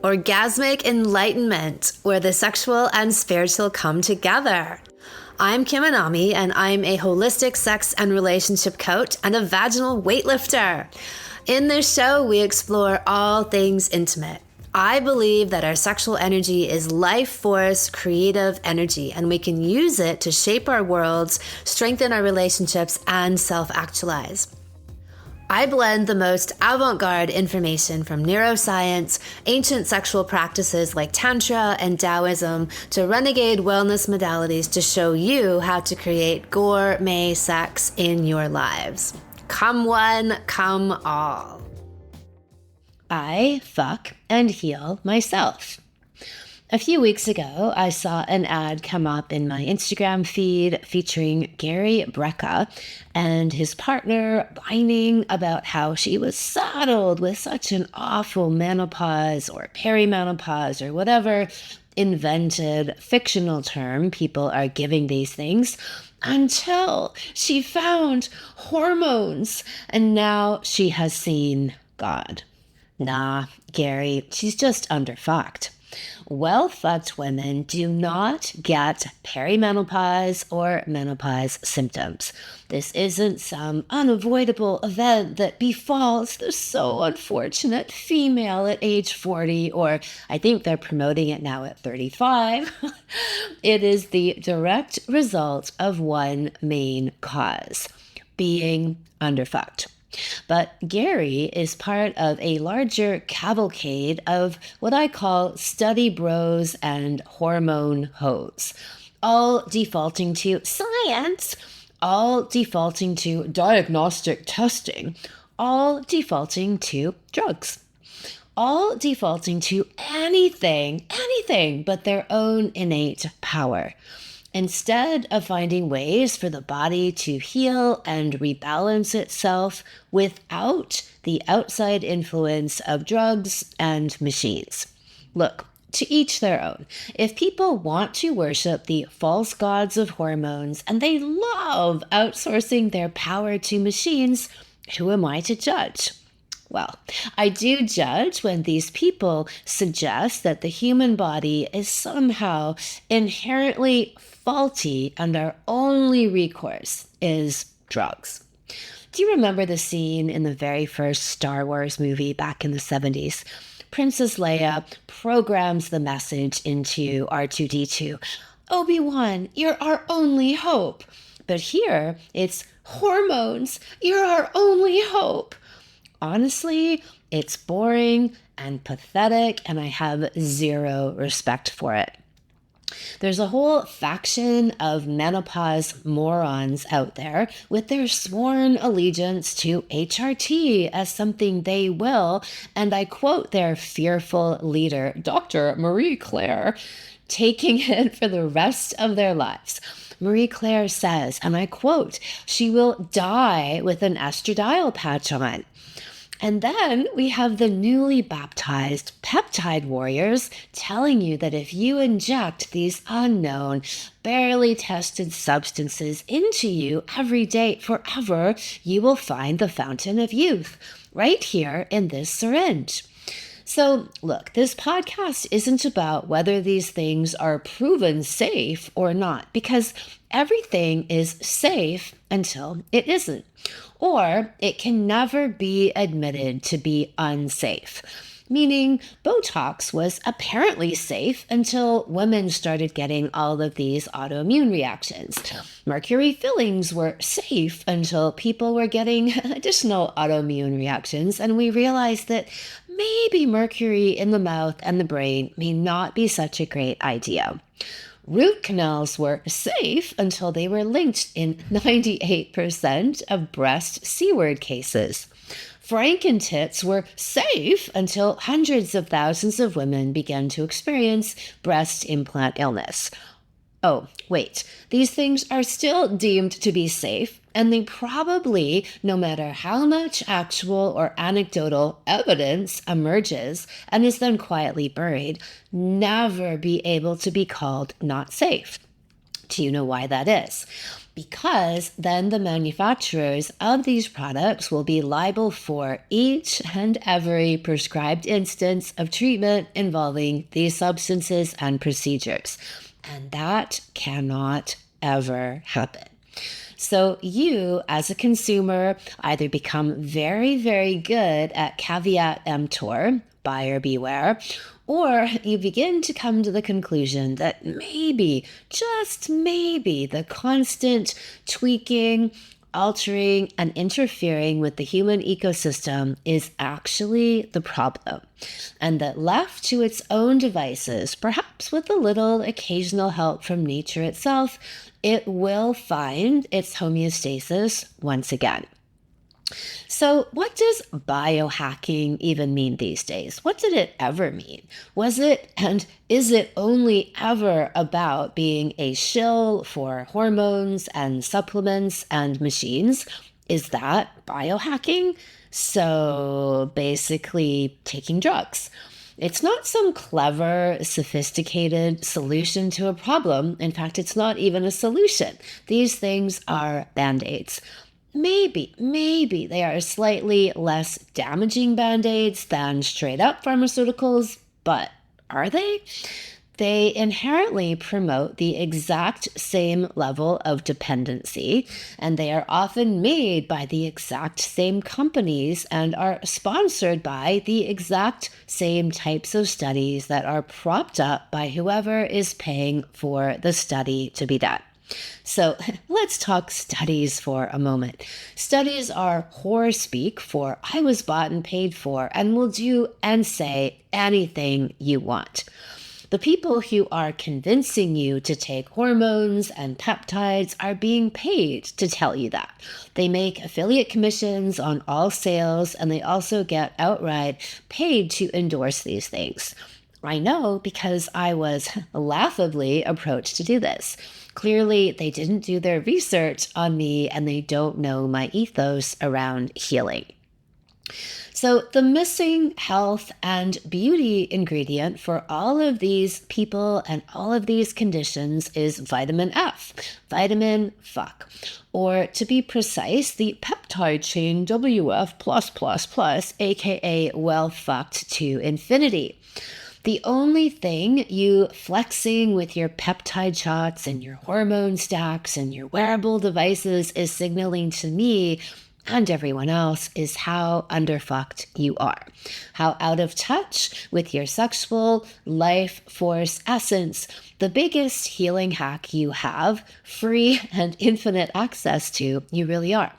Orgasmic enlightenment, where the sexual and spiritual come together. I'm Kim Anami, and I'm a holistic sex and relationship coach and a vaginal weightlifter. In this show, we explore all things intimate. I believe that our sexual energy is life force, creative energy, and we can use it to shape our worlds, strengthen our relationships, and self-actualize. I blend the most avant-garde information from neuroscience, ancient sexual practices like Tantra and Taoism, to renegade wellness modalities to show you how to create gourmet sex in your lives. Come one, come all. I fuck and heal myself. A few weeks ago, I saw an ad come up in my Instagram feed featuring Gary Brecka and his partner whining about how she was saddled with such an awful menopause or perimenopause or whatever invented fictional term people are giving these things, until she found hormones and now she has seen God. Nah, Gary, she's just underfucked. Well-fucked women do not get perimenopause or menopause symptoms. This isn't some unavoidable event that befalls the so unfortunate female at age 40, or I think they're promoting it now at 35. It is the direct result of one main cause: being underfucked. But Gary is part of a larger cavalcade of what I call study bros and hormone hoes, all defaulting to science, all defaulting to diagnostic testing, all defaulting to drugs, all defaulting to anything but their own innate power, instead of finding ways for the body to heal and rebalance itself without the outside influence of drugs and machines. Look, to each their own. If people want to worship the false gods of hormones and they love outsourcing their power to machines, who am I to judge? Well, I do judge when these people suggest that the human body is somehow inherently faulty and our only recourse is drugs. Do you remember the scene in the very first Star Wars movie back in the 70s? Princess Leia programs the message into R2-D2. Obi-Wan, you're our only hope. But here, it's hormones, you're our only hope. Honestly, it's boring and pathetic, and I have zero respect for it. There's a whole faction of menopause morons out there with their sworn allegiance to HRT as something they will, and I quote their fearful leader, Dr. Marie Claire, taking it for the rest of their lives. Marie Claire says, and I quote, she will die with an estradiol patch on. And then we have the newly baptized peptide warriors telling you that if you inject these unknown, barely tested substances into you every day forever, you will find the fountain of youth right here in this syringe. So look, this podcast isn't about whether these things are proven safe or not, because everything is safe until it isn't, or it can never be admitted to be unsafe. Meaning Botox was apparently safe until women started getting all of these autoimmune reactions. Mercury fillings were safe until people were getting additional autoimmune reactions, and we realized that maybe mercury in the mouth and the brain may not be such a great idea. Root canals were safe until they were linked in 98% of breast C-word cases. Frankentits were safe until hundreds of thousands of women began to experience breast implant illness. Oh, wait, these things are still deemed to be safe, and they probably, no matter how much actual or anecdotal evidence emerges and is then quietly buried, never be able to be called not safe. Do you know why that is? Because then the manufacturers of these products will be liable for each and every prescribed instance of treatment involving these substances and procedures. And that cannot ever happen. So you, as a consumer, either become very, very good at caveat emptor, buyer beware, or you begin to come to the conclusion that maybe, just maybe, the constant tweaking, altering, and interfering with the human ecosystem is actually the problem. And that left to its own devices, perhaps with a little occasional help from nature itself, it will find its homeostasis once again. So, what does biohacking even mean these days? What did it ever mean? Was it and is it only ever about being a shill for hormones and supplements and machines? Is that biohacking? So, basically, taking drugs. It's not some clever, sophisticated solution to a problem. In fact, it's not even a solution. These things are band-aids. Maybe they are slightly less damaging band-aids than straight up pharmaceuticals, but are they? They inherently promote the exact same level of dependency, and they are often made by the exact same companies and are sponsored by the exact same types of studies that are propped up by whoever is paying for the study to be done. So let's talk studies for a moment. Studies are whore speak for I was bought and paid for and will do and say anything you want. The people who are convincing you to take hormones and peptides are being paid to tell you that. They make affiliate commissions on all sales, and they also get outright paid to endorse these things. I know because I was laughably approached to do this. Clearly, they didn't do their research on me, and they don't know my ethos around healing. So the missing health and beauty ingredient for all of these people and all of these conditions is vitamin F, vitamin fuck, or to be precise, the peptide chain WF+++, aka well fucked to infinity. The only thing you flexing with your peptide shots and your hormone stacks and your wearable devices is signaling to me and everyone else is how underfucked you are, how out of touch with your sexual life force essence, the biggest healing hack you have, free and infinite access to, you really are.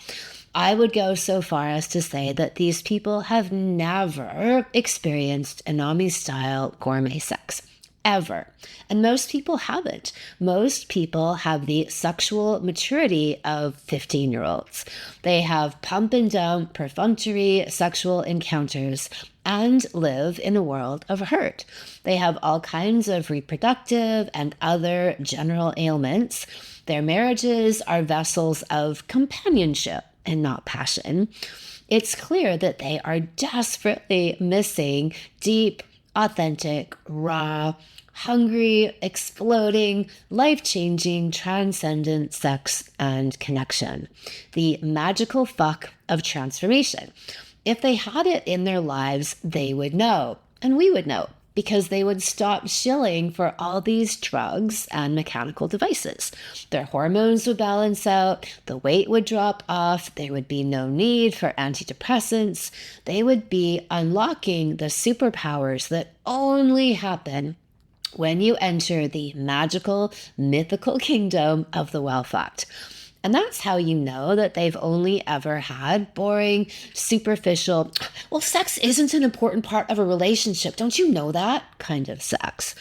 I would go so far as to say that these people have never experienced Anami-style gourmet sex. Ever. And most people haven't. Most people have the sexual maturity of 15-year-olds. They have pump and dump, perfunctory sexual encounters and live in a world of hurt. They have all kinds of reproductive and other general ailments. Their marriages are vessels of companionship and not passion. It's clear that they are desperately missing deep, authentic, raw, hungry, exploding, life-changing, transcendent sex and connection. The magical fuck of transformation. If they had it in their lives, they would know, and we would know, because they would stop shilling for all these drugs and mechanical devices. Their hormones would balance out, the weight would drop off, there would be no need for antidepressants. They would be unlocking the superpowers that only happen when you enter the magical, mythical kingdom of the well-fucked. And that's how you know that they've only ever had boring, superficial, well, sex isn't an important part of a relationship, don't you know that? Kind of sex.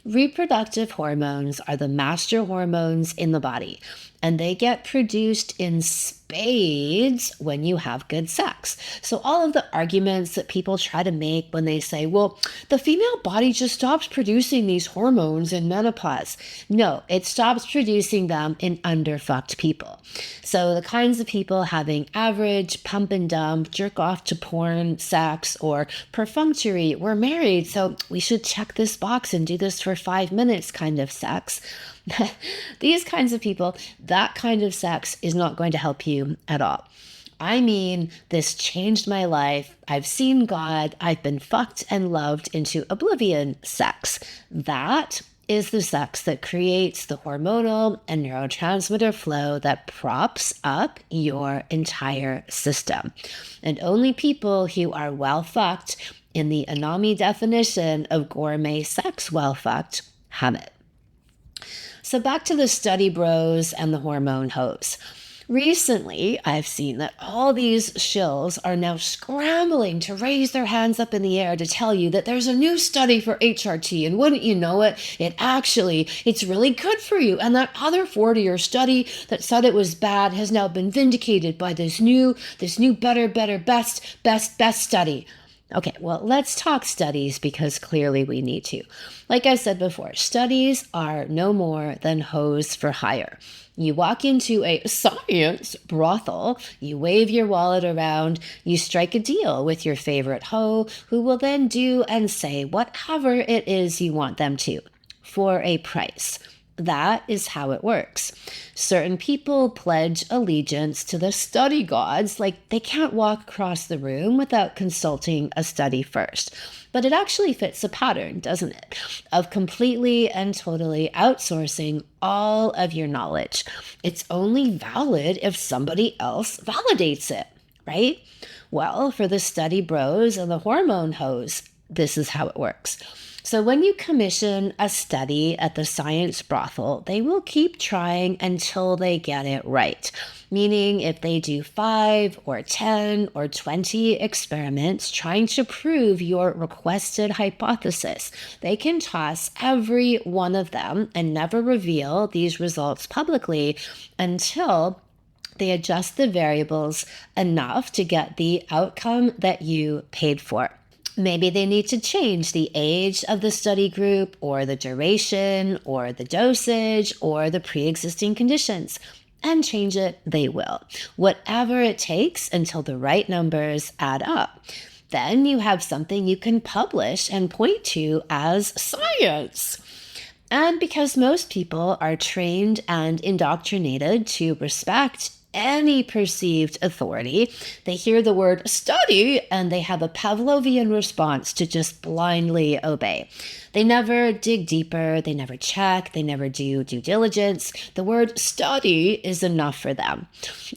Reproductive hormones are the master hormones in the body. and they get produced in spades when you have good sex. So all of the arguments that people try to make when they say, well, the female body just stops producing these hormones in menopause. No, it stops producing them in underfucked people. So the kinds of people having average pump and dump, jerk off to porn, sex, or perfunctory, we're married, so we should check this box and do this for 5 minutes kind of sex. These kinds of people, that kind of sex is not going to help you at all. I mean, this changed my life. I've seen God. I've been fucked and loved into oblivion sex. That is the sex that creates the hormonal and neurotransmitter flow that props up your entire system. And only people who are well fucked in the Anami definition of gourmet sex well fucked have it. So back to the study bros and the hormone hoes. Recently, I've seen that all these shills are now scrambling to raise their hands up in the air to tell you that there's a new study for HRT, and wouldn't you know it, it's really good for you. And that other 40-year study that said it was bad has now been vindicated by this new better, best study. Okay, well, let's talk studies because clearly we need to. Like I said before, studies are no more than hoes for hire. You walk into a science brothel, you wave your wallet around, you strike a deal with your favorite hoe who will then do and say whatever it is you want them to for a price. That is how it works. Certain people pledge allegiance to the study gods, like they can't walk across the room without consulting a study first. But it actually fits a pattern, doesn't it, of completely and totally outsourcing all of your knowledge. It's only valid if somebody else validates it, right? Well, for the study bros and the hormone hoes, this is how it works. So when you commission a study at the science brothel, they will keep trying until they get it right. Meaning if they do 5 or 10 or 20 experiments trying to prove your requested hypothesis, they can toss every one of them and never reveal these results publicly until they adjust the variables enough to get the outcome that you paid for. Maybe they need to change the age of the study group or the duration or the dosage or the pre-existing conditions. And change it, they will. Whatever it takes until the right numbers add up. Then you have something you can publish and point to as science. And because most people are trained and indoctrinated to respect any perceived authority, they hear the word study and they have a Pavlovian response to just blindly obey. They never dig deeper, they never check, they never do due diligence. The word study is enough for them.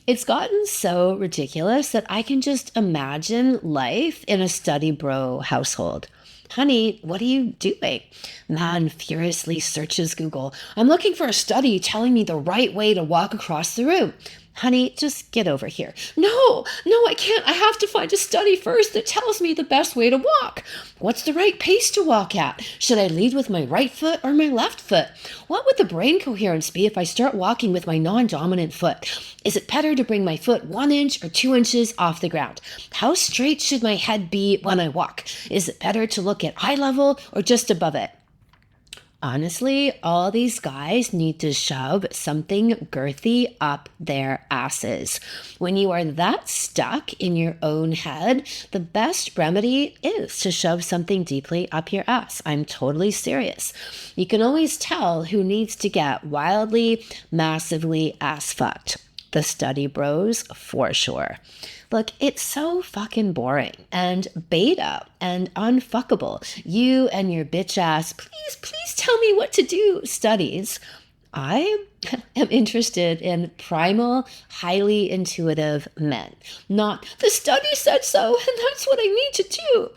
It's gotten so ridiculous that I can just imagine life in a study bro household. Honey, what are you doing? Man furiously searches Google. I'm looking for a study telling me the right way to walk across the room. Honey, just get over here. No, I can't. I have to find a study first that tells me the best way to walk. What's the right pace to walk at? Should I lead with my right foot or my left foot? What would the brain coherence be if I start walking with my non-dominant foot? Is it better to bring my foot 1 inch or 2 inches off the ground? How straight should my head be when I walk? Is it better to look at eye level or just above it? Honestly, all these guys need to shove something girthy up their asses. When you are that stuck in your own head, the best remedy is to shove something deeply up your ass. I'm totally serious. You can always tell who needs to get wildly, massively ass fucked. The study bros, for sure. Look, it's so fucking boring and beta and unfuckable. You and your bitch ass, please tell me what to do studies. I am interested in primal, highly intuitive men. Not, the study said so and that's what I need to do.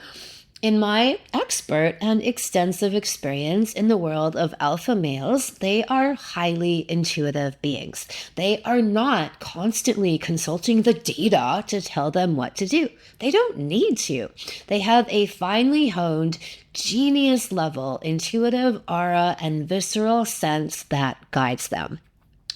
In my expert and extensive experience in the world of alpha males, they are highly intuitive beings. They are not constantly consulting the data to tell them what to do. They don't need to. They have a finely honed, genius level intuitive aura and visceral sense that guides them.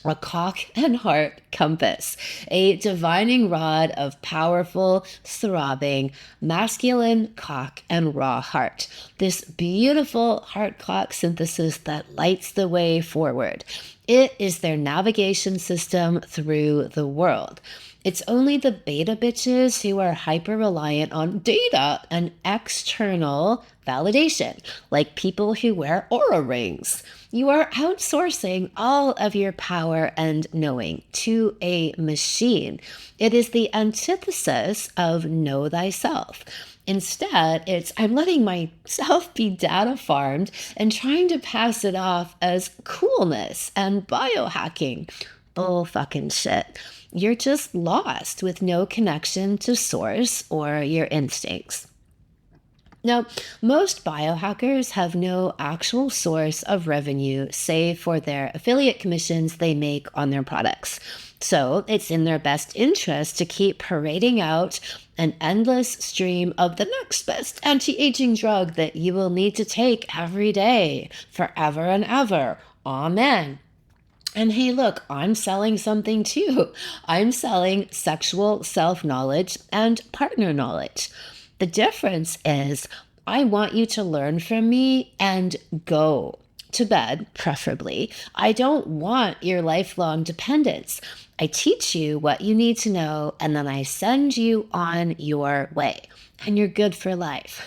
a cock and heart compass, a divining rod of powerful, throbbing, masculine cock and raw heart. This beautiful heart clock synthesis that lights the way forward. It is their navigation system through the world. It's only the beta bitches who are hyper reliant on data and external validation, like people who wear aura rings. You are outsourcing all of your power and knowing to a machine. It is the antithesis of know thyself. Instead, it's I'm letting myself be data farmed and trying to pass it off as coolness and biohacking. Bull fucking shit. You're just lost with no connection to source or your instincts. Now, most biohackers have no actual source of revenue save for their affiliate commissions they make on their products. So it's in their best interest to keep parading out an endless stream of the next best anti-aging drug that you will need to take every day, forever and ever. Amen. And hey, look, I'm selling something too. I'm selling sexual self-knowledge and partner knowledge. The difference is I want you to learn from me and go to bed, preferably. I don't want your lifelong dependence. I teach you what you need to know, and then I send you on your way. And you're good for life.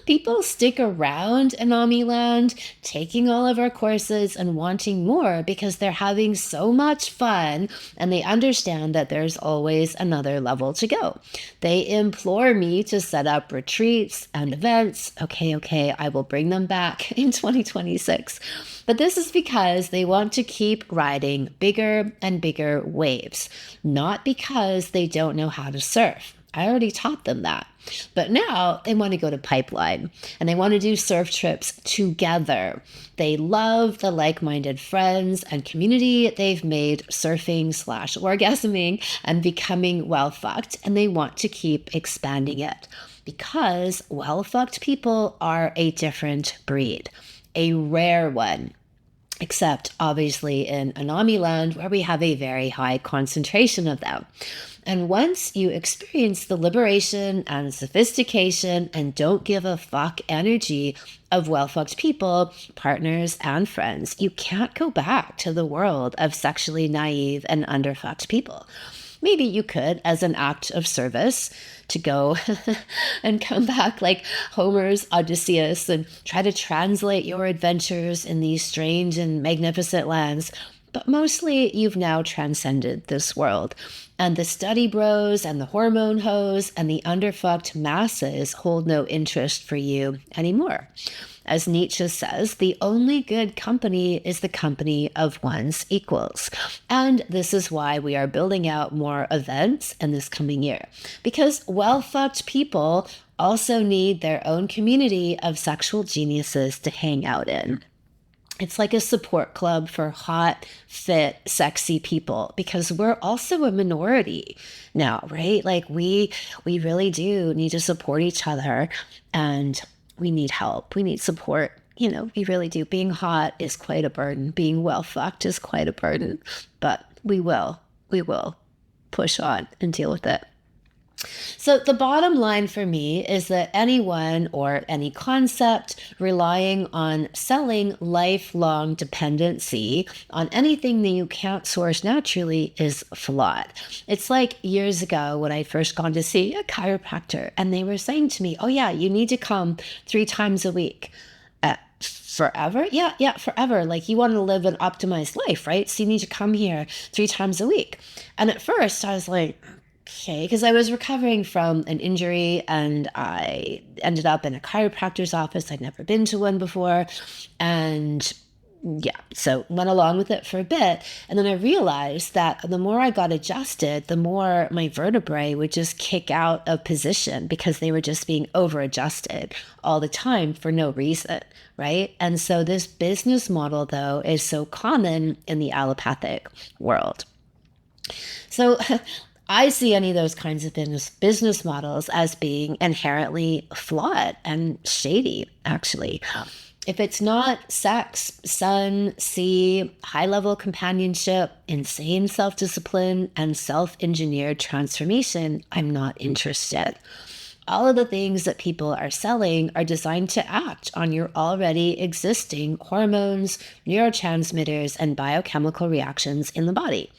People stick around in Land, taking all of our courses and wanting more because they're having so much fun and they understand that there's always another level to go. They implore me to set up retreats and events. Okay, I will bring them back in 2026. But this is because they want to keep riding bigger and bigger waves, not because they don't know how to surf. I already taught them that. But now they want to go to Pipeline and they want to do surf trips together. They love the like-minded friends and community they've made surfing/orgasming and becoming well-fucked, and they want to keep expanding it because well-fucked people are a different breed, a rare one. Except obviously in Land, where we have a very high concentration of them. And once you experience the liberation and sophistication and don't give a fuck energy of well-fucked people, partners, and friends, you can't go back to the world of sexually naive and underfucked people. Maybe you could, as an act of service, to go and come back like Homer's Odysseus and try to translate your adventures in these strange and magnificent lands. But mostly you've now transcended this world. And the study bros and the hormone hoes and the underfucked masses hold no interest for you anymore. As Nietzsche says, the only good company is the company of one's equals. And this is why we are building out more events in this coming year. Because well-fucked people also need their own community of sexual geniuses to hang out in. It's like a support club for hot, fit, sexy people because we're also a minority now, right? Like we really do need to support each other and we need help. We need support. You know, we really do. Being hot is quite a burden. Being well fucked is quite a burden, but we will push on and deal with it. So the bottom line for me is that anyone or any concept relying on selling lifelong dependency on anything that you can't source naturally is flawed. It's like years ago when I first gone to see a chiropractor and they were saying to me, oh yeah, you need to come 3 times a week. Forever? Yeah, forever. Like you want to live an optimized life, right? So you need to come here 3 times a week. And at first I was like, okay, because I was recovering from an injury and I ended up in a chiropractor's office. I'd never been to one before. And yeah, so went along with it for a bit. And then I realized that the more I got adjusted, the more my vertebrae would just kick out of position because they were just being over adjusted all the time for no reason, right? And so this business model, though, is so common in the allopathic world. So I see any of those kinds of business models as being inherently flawed and shady, actually. If it's not sex, sun, sea, high-level companionship, insane self-discipline, and self-engineered transformation, I'm not interested. All of the things that people are selling are designed to act on your already existing hormones, neurotransmitters, and biochemical reactions in the body.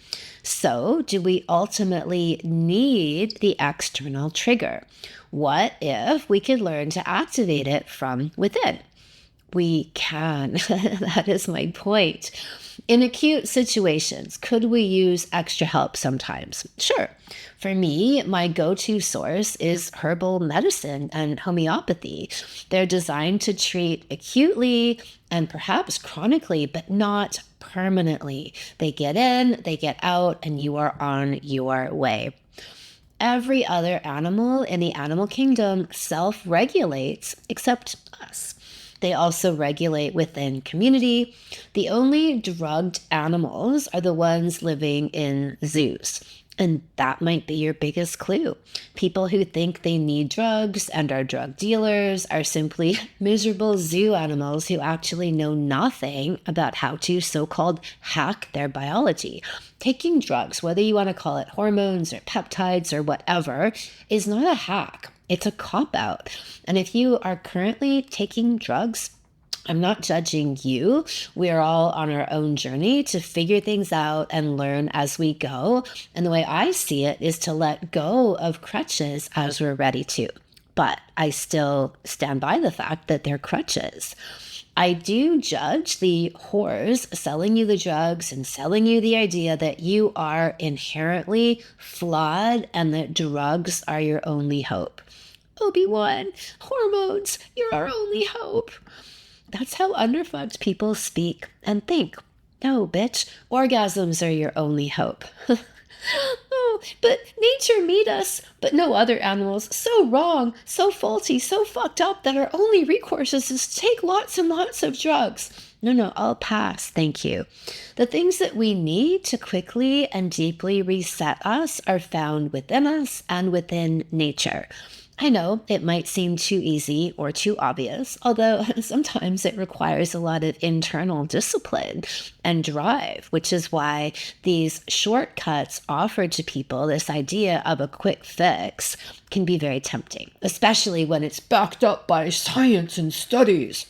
So, do we ultimately need the external trigger? What if we could learn to activate it from within? We can. That is my point. In acute situations, could we use extra help sometimes? Sure. For me, my go-to source is herbal medicine and homeopathy. They're designed to treat acutely and perhaps chronically, but not permanently. They get in, they get out, and you are on your way. Every other animal in the animal kingdom self-regulates except us. They also regulate within community. The only drugged animals are the ones living in zoos. And that might be your biggest clue. People who think they need drugs and are drug dealers are simply miserable zoo animals who actually know nothing about how to so-called hack their biology. Taking drugs, whether you want to call it hormones or peptides or whatever, is not a hack. It's a cop-out. And if you are currently taking drugs, I'm not judging you. We are all on our own journey to figure things out and learn as we go. And the way I see it is to let go of crutches as we're ready to. But I still stand by the fact that they're crutches. I do judge the whores selling you the drugs and selling you the idea that you are inherently flawed and that drugs are your only hope. Obi-Wan, hormones, you're our only hope. That's how underfucked people speak and think. No, bitch, orgasms are your only hope. Oh, but nature made us, but no other animals. So wrong, so faulty, so fucked up that our only recourse is to take lots and lots of drugs. No, I'll pass, thank you. The things that we need to quickly and deeply reset us are found within us and within nature. I know it might seem too easy or too obvious, although sometimes it requires a lot of internal discipline and drive, which is why these shortcuts offered to people, this idea of a quick fix, can be very tempting, especially when it's backed up by science and studies.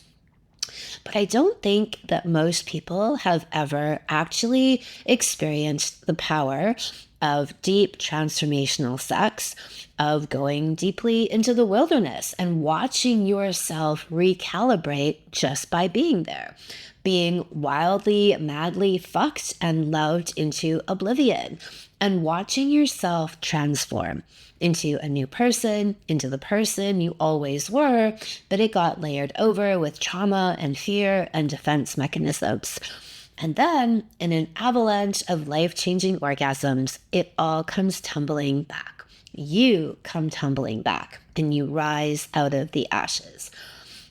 But I don't think that most people have ever actually experienced the power of deep transformational sex, of going deeply into the wilderness and watching yourself recalibrate just by being there, being wildly, madly fucked and loved into oblivion, and watching yourself transform into a new person, into the person you always were, but it got layered over with trauma and fear and defense mechanisms. And then, in an avalanche of life-changing orgasms, it all comes tumbling back. You come tumbling back, and you rise out of the ashes.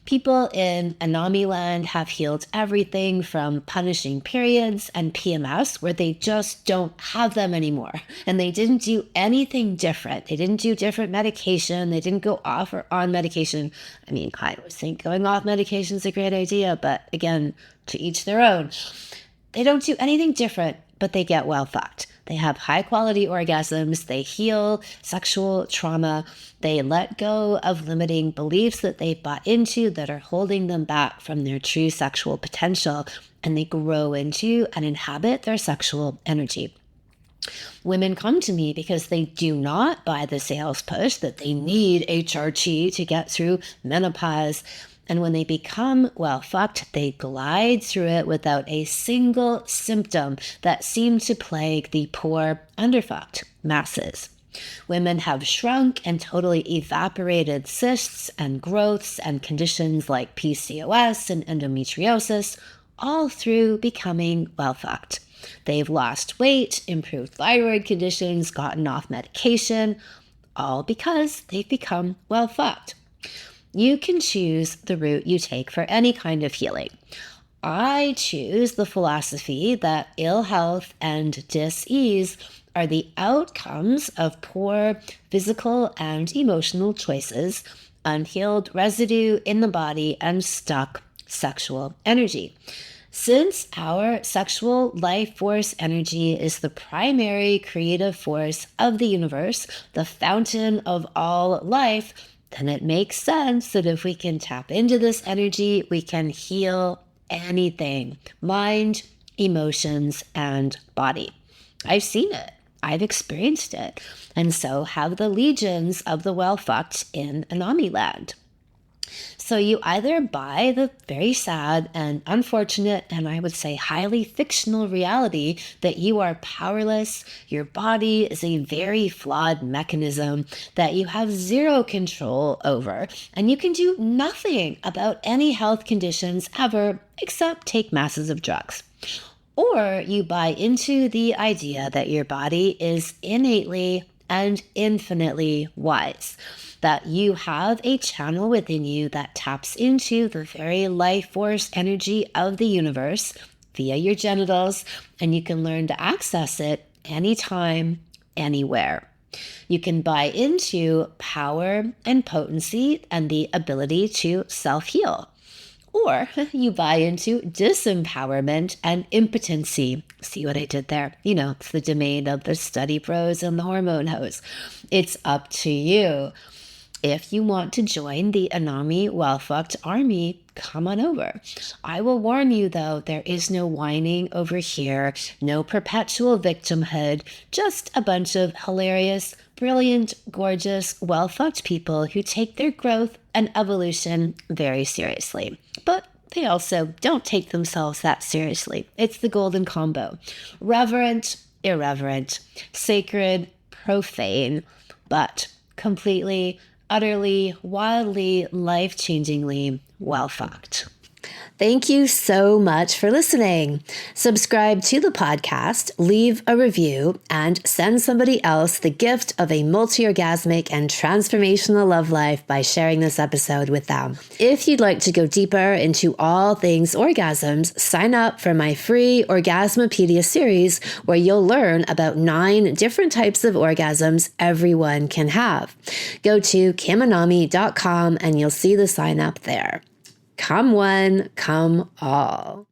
People in Anami land have healed everything from punishing periods and PMS, where they just don't have them anymore. And they didn't do anything different. They didn't do different medication. They didn't go off or on medication. I mean, I always think going off medication is a great idea, but again, to each their own. They don't do anything different, but they get well fucked. They have high quality orgasms. They heal sexual trauma. They let go of limiting beliefs that they've bought into that are holding them back from their true sexual potential. And they grow into and inhabit their sexual energy. Women come to me because they do not buy the sales push that they need HRT to get through menopause. And when they become well fucked, they glide through it without a single symptom that seemed to plague the poor underfucked masses. Women have shrunk and totally evaporated cysts and growths and conditions like PCOS and endometriosis, all through becoming well fucked. They've lost weight, improved thyroid conditions, gotten off medication, all because they've become well fucked. You can choose the route you take for any kind of healing. I choose the philosophy that ill health and dis-ease are the outcomes of poor physical and emotional choices, unhealed residue in the body, and stuck sexual energy. Since our sexual life force energy is the primary creative force of the universe, the fountain of all life, then it makes sense that if we can tap into this energy, we can heal anything, mind, emotions, and body. I've seen it. I've experienced it. And so have the legions of the well-fucked in Anami land. So you either buy the very sad and unfortunate, and I would say highly fictional reality that you are powerless, your body is a very flawed mechanism that you have zero control over, and you can do nothing about any health conditions ever except take masses of drugs. Or you buy into the idea that your body is innately and infinitely wise, that you have a channel within you that taps into the very life force energy of the universe via your genitals, and you can learn to access it anytime, anywhere. You can buy into power and potency and the ability to self-heal. Or you buy into disempowerment and impotency. See what I did there? It's the domain of the study bros and the hormone hoes. It's up to you. If you want to join the Anami well-fucked army, come on over. I will warn you, though, there is no whining over here, no perpetual victimhood, just a bunch of hilarious, brilliant, gorgeous, well-fucked people who take their growth and evolution very seriously. But they also don't take themselves that seriously. It's the golden combo. Reverent, irreverent, sacred, profane, but completely, utterly, wildly, life-changingly well-fucked. Thank you so much for listening. Subscribe to the podcast, leave a review, and send somebody else the gift of a multi-orgasmic and transformational love life by sharing this episode with them. If you'd like to go deeper into all things orgasms, sign up for my free Orgasmopedia series, where you'll learn about 9 different types of orgasms everyone can have. Go to kimanami.com and you'll see the sign up there. Come one, come all.